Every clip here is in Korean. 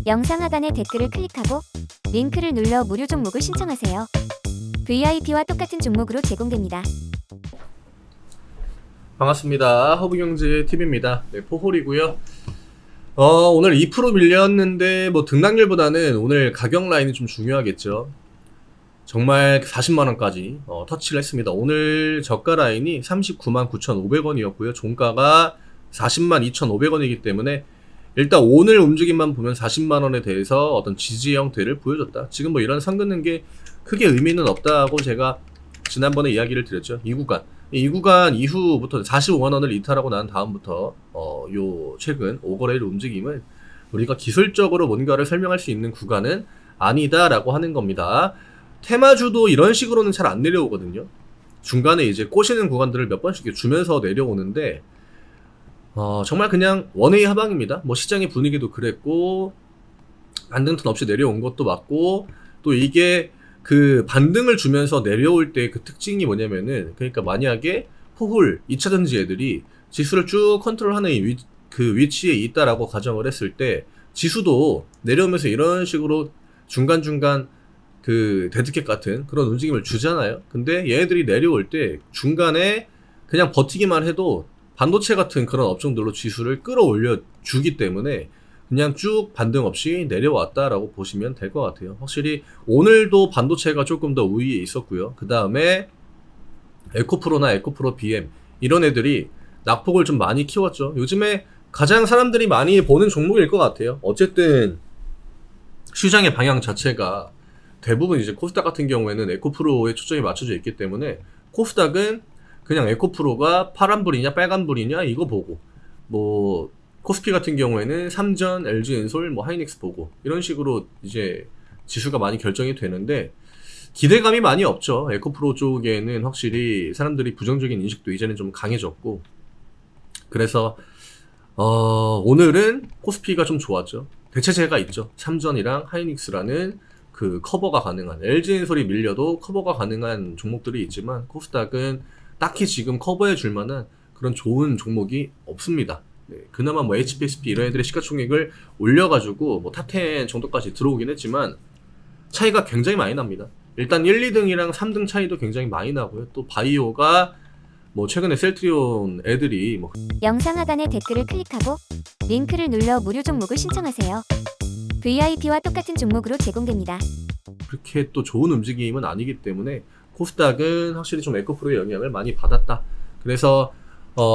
영상 하단의 댓글을 클릭하고 링크를 눌러 무료 종목을 신청하세요. VIP와 똑같은 종목으로 제공됩니다. 반갑습니다. 허브경제TV입니다. 네, 포홀이고요. 오늘 2% 밀렸는데 뭐 등락률보다는 오늘 가격 라인이 좀 중요하겠죠. 정말 40만원까지 터치를 했습니다. 오늘 저가 라인이 399,500원이었고요. 종가가 402,500원이기 때문에 일단 오늘 움직임만 보면 40만원에 대해서 어떤 지지 형태를 보여줬다. 지금 뭐 이런 선 긋는 게 크게 의미는 없다고 제가 지난번에 이야기를 드렸죠. 이 구간 이후부터 45만원을 이탈하고 난 다음부터 요 최근 오거래일 움직임은 우리가 기술적으로 뭔가를 설명할 수 있는 구간은 아니다 라고 하는 겁니다. 테마주도 이런 식으로는 잘 안 내려오거든요. 중간에 이제 꼬시는 구간들을 몇 번씩 주면서 내려오는데 정말 그냥 원웨이 하방입니다. 뭐 시장의 분위기도 그랬고 반등턴 없이 내려온 것도 맞고, 또 이게 그 반등을 주면서 내려올 때 그 특징이 뭐냐면은, 그러니까 만약에 포홀 2차전지 애들이 지수를 쭉 컨트롤하는 그 위치에 있다라고 가정을 했을 때 지수도 내려오면서 이런 식으로 중간중간 그 데드캣 같은 그런 움직임을 주잖아요. 근데 얘네들이 내려올 때 중간에 그냥 버티기만 해도 반도체 같은 그런 업종들로 지수를 끌어올려 주기 때문에 그냥 쭉 반등 없이 내려왔다라고 보시면 될 것 같아요. 확실히 오늘도 반도체가 조금 더 우위에 있었고요. 그 다음에 에코프로나 에코프로 BM 이런 애들이 낙폭을 좀 많이 키웠죠. 요즘에 가장 사람들이 많이 보는 종목일 것 같아요. 어쨌든 시장의 방향 자체가 대부분 이제 코스닥 같은 경우에는 에코프로에 초점이 맞춰져 있기 때문에 코스닥은 그냥 에코프로가 파란불이냐 빨간불이냐 이거 보고, 뭐 코스피 같은 경우에는 삼전, LG엔솔, 뭐 하이닉스 보고 이런 식으로 이제 지수가 많이 결정이 되는데 기대감이 많이 없죠. 에코프로 쪽에는 확실히 사람들이 부정적인 인식도 이제는 좀 강해졌고, 그래서 오늘은 코스피가 좀 좋았죠. 대체제가 있죠. 삼전이랑 하이닉스라는 그 커버가 가능한, LG엔솔이 밀려도 커버가 가능한 종목들이 있지만 코스닥은 딱히 지금 커버해 줄 만한 그런 좋은 종목이 없습니다. 네, 그나마 뭐 HPSP 이런 애들의 시가총액을 올려가지고 뭐 탑10 정도까지 들어오긴 했지만 차이가 굉장히 많이 납니다. 일단 1, 2등이랑 3등 차이도 굉장히 많이 나고요. 또 바이오가 뭐 최근에 셀트리온 애들이 뭐 영상 하단의 댓글을 클릭하고 링크를 눌러 무료 종목을 신청하세요. VIP와 똑같은 종목으로 제공됩니다. 그렇게 또 좋은 움직임은 아니기 때문에 코스닥은 확실히 좀 에코프로의 영향을 많이 받았다. 그래서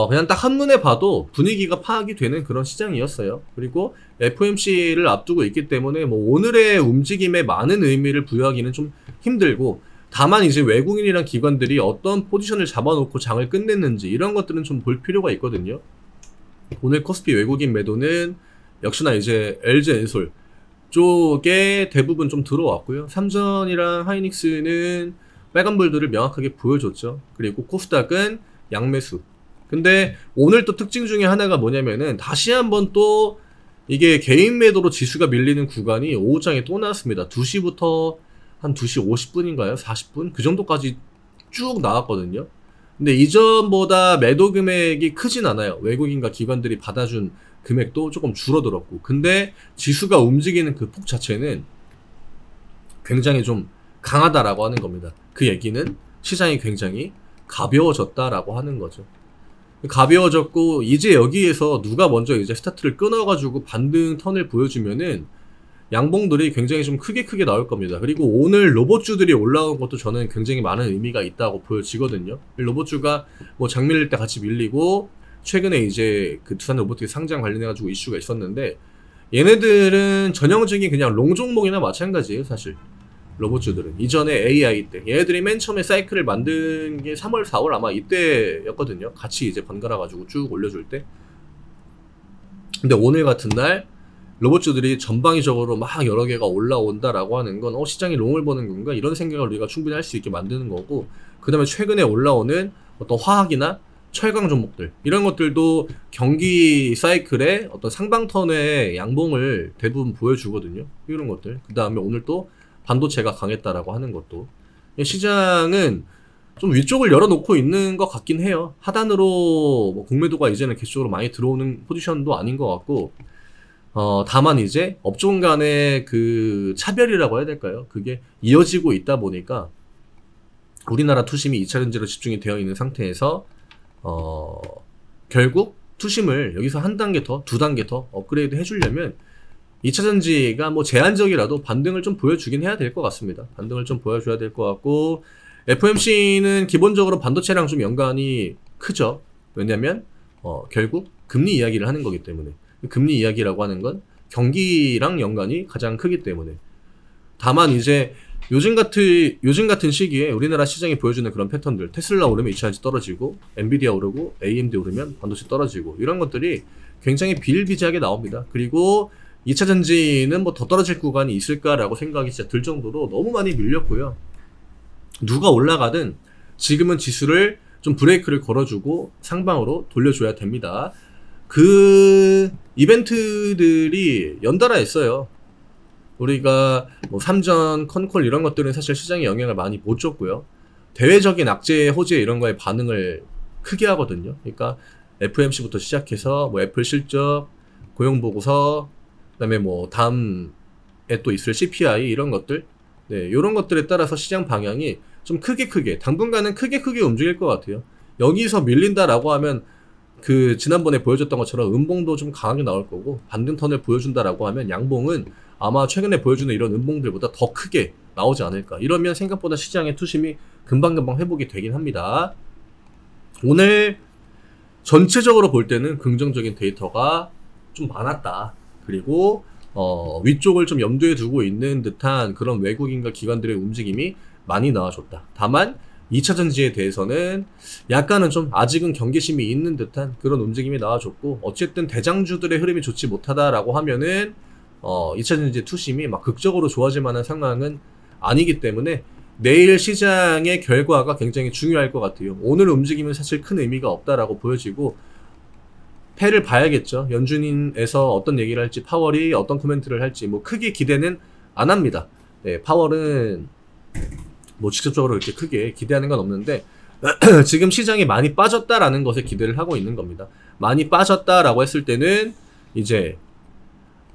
그냥 딱 한눈에 봐도 분위기가 파악이 되는 그런 시장이었어요. 그리고 FOMC를 앞두고 있기 때문에 뭐 오늘의 움직임에 많은 의미를 부여하기는 좀 힘들고, 다만 이제 외국인이랑 기관들이 어떤 포지션을 잡아놓고 장을 끝냈는지 이런 것들은 좀 볼 필요가 있거든요. 오늘 코스피 외국인 매도는 역시나 이제 LG엔솔 쪽에 대부분 좀 들어왔고요. 삼전이랑 하이닉스는 빨간불들을 명확하게 보여줬죠. 그리고 코스닥은 양매수. 근데 오늘 또 특징 중에 하나가 뭐냐면은 다시 한번 또 이게 개인 매도로 지수가 밀리는 구간이 오후장에 또 나왔습니다. 2시부터 한 2시 50분인가요? 40분? 그 정도까지 쭉 나왔거든요. 근데 이전보다 매도 금액이 크진 않아요. 외국인과 기관들이 받아준 금액도 조금 줄어들었고, 근데 지수가 움직이는 그 폭 자체는 굉장히 좀 강하다라고 하는 겁니다. 그 얘기는 시장이 굉장히 가벼워졌다라고 하는 거죠. 가벼워졌고 이제 여기에서 누가 먼저 이제 스타트를 끊어가지고 반등 턴을 보여주면은 양봉들이 굉장히 좀 크게 나올 겁니다. 그리고 오늘 로봇주들이 올라온 것도 저는 굉장히 많은 의미가 있다고 보여지거든요. 로봇주가 뭐 장밀릴 때 같이 밀리고, 최근에 이제 그 두산 로보틱스 상장 관련해가지고 이슈가 있었는데 얘네들은 전형적인 그냥 롱 종목이나 마찬가지예요. 사실 로봇주들은 이전에 AI 때 얘네들이 맨 처음에 사이클을 만든 게 3월 4월 아마 이때였거든요. 같이 이제 번갈아 가지고 쭉 올려줄 때. 근데 오늘 같은 날 로봇주들이 전방위적으로 막 여러 개가 올라온다라고 하는 건 시장이 롱을 보는 건가 이런 생각을 우리가 충분히 할 수 있게 만드는 거고, 그 다음에 최근에 올라오는 어떤 화학이나 철강 종목들 이런 것들도 경기 사이클의 어떤 상방턴의 양봉을 대부분 보여주거든요. 이런 것들. 그 다음에 오늘 또 반도체가 강했다라고 하는 것도, 시장은 좀 위쪽을 열어놓고 있는 것 같긴 해요. 하단으로 뭐 공매도가 이제는 계속적으로 많이 들어오는 포지션도 아닌 것 같고, 다만 이제 업종 간의 그 차별이라고 해야 될까요? 그게 이어지고 있다 보니까 우리나라 투심이 2차전지로 집중이 되어 있는 상태에서 결국 투심을 여기서 한 단계 더, 두 단계 더 업그레이드 해주려면 2차전지가 뭐 제한적이라도 반등을 좀 보여주긴 해야 될 것 같습니다. 반등을 좀 보여줘야 될 것 같고, FOMC는 기본적으로 반도체랑 좀 연관이 크죠. 왜냐면 결국 금리 이야기를 하는 거기 때문에. 금리 이야기라고 하는 건 경기랑 연관이 가장 크기 때문에. 다만 이제 요즘 같은 시기에 우리나라 시장이 보여주는 그런 패턴들, 테슬라 오르면 2차전지 떨어지고, 엔비디아 오르고, AMD 오르면 반도체 떨어지고, 이런 것들이 굉장히 비일비재하게 나옵니다. 그리고 2차전지는 뭐 더 떨어질 구간이 있을까라고 생각이 진짜 들 정도로 너무 많이 밀렸고요. 누가 올라가든 지금은 지수를 좀 브레이크를 걸어주고 상방으로 돌려줘야 됩니다. 그 이벤트들이 연달아 있어요. 우리가 뭐 삼전, 컨콜 이런 것들은 사실 시장에 영향을 많이 못 줬고요. 대외적인 악재, 호재 이런 거에 반응을 크게 하거든요. 그러니까 FOMC부터 시작해서 뭐 애플 실적, 고용보고서, 그다음에 뭐 다음에 또 있을 CPI 이런 것들, 네, 이런 것들에 따라서 시장 방향이 좀 크게 당분간은 크게 움직일 것 같아요. 여기서 밀린다라고 하면 그 지난번에 보여줬던 것처럼 음봉도 좀 강하게 나올 거고, 반등 턴을 보여준다라고 하면 양봉은 아마 최근에 보여주는 이런 음봉들보다 더 크게 나오지 않을까. 이러면 생각보다 시장의 투심이 금방금방 회복이 되긴 합니다. 오늘 전체적으로 볼 때는 긍정적인 데이터가 좀 많았다. 그리고 위쪽을 좀 염두에 두고 있는 듯한 그런 외국인과 기관들의 움직임이 많이 나와줬다. 다만 2차전지에 대해서는 약간은 좀 아직은 경계심이 있는 듯한 그런 움직임이 나와줬고, 어쨌든 대장주들의 흐름이 좋지 못하다라고 하면은 2차전지 투심이 막 극적으로 좋아질 만한 상황은 아니기 때문에 내일 시장의 결과가 굉장히 중요할 것 같아요. 오늘 움직임은 사실 큰 의미가 없다라고 보여지고, 패를 봐야겠죠. 연준에서 어떤 얘기를 할지, 파월이 어떤 코멘트를 할지 뭐 크게 기대는 안 합니다. 네, 파월은 뭐 직접적으로 이렇게 크게 기대하는 건 없는데 지금 시장이 많이 빠졌다라는 것에 기대를 하고 있는 겁니다. 많이 빠졌다라고 했을 때는 이제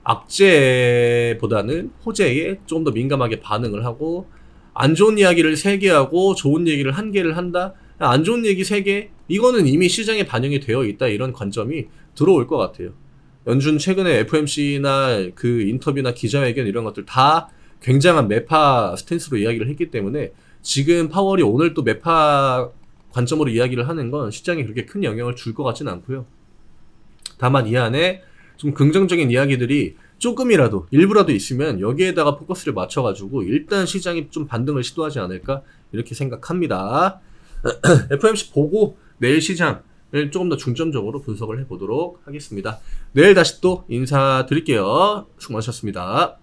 악재보다는 호재에 좀 더 민감하게 반응을 하고, 안 좋은 이야기를 3개 하고 좋은 얘기를 1개를 한다? 안 좋은 얘기 3개? 이거는 이미 시장에 반영이 되어 있다, 이런 관점이 들어올 것 같아요. 연준 최근에 FOMC나 그 인터뷰나 기자회견 이런 것들 다 굉장한 매파 스탠스로 이야기를 했기 때문에 지금 파월이 오늘 또 매파 관점으로 이야기를 하는 건 시장에 그렇게 큰 영향을 줄 것 같지는 않고요. 다만 이 안에 좀 긍정적인 이야기들이 조금이라도 일부라도 있으면 여기에다가 포커스를 맞춰가지고 일단 시장이 좀 반등을 시도하지 않을까, 이렇게 생각합니다. FOMC 보고 내일 시장을 조금 더 중점적으로 분석을 해보도록 하겠습니다. 내일 다시 또 인사드릴게요. 수고 많으셨습니다.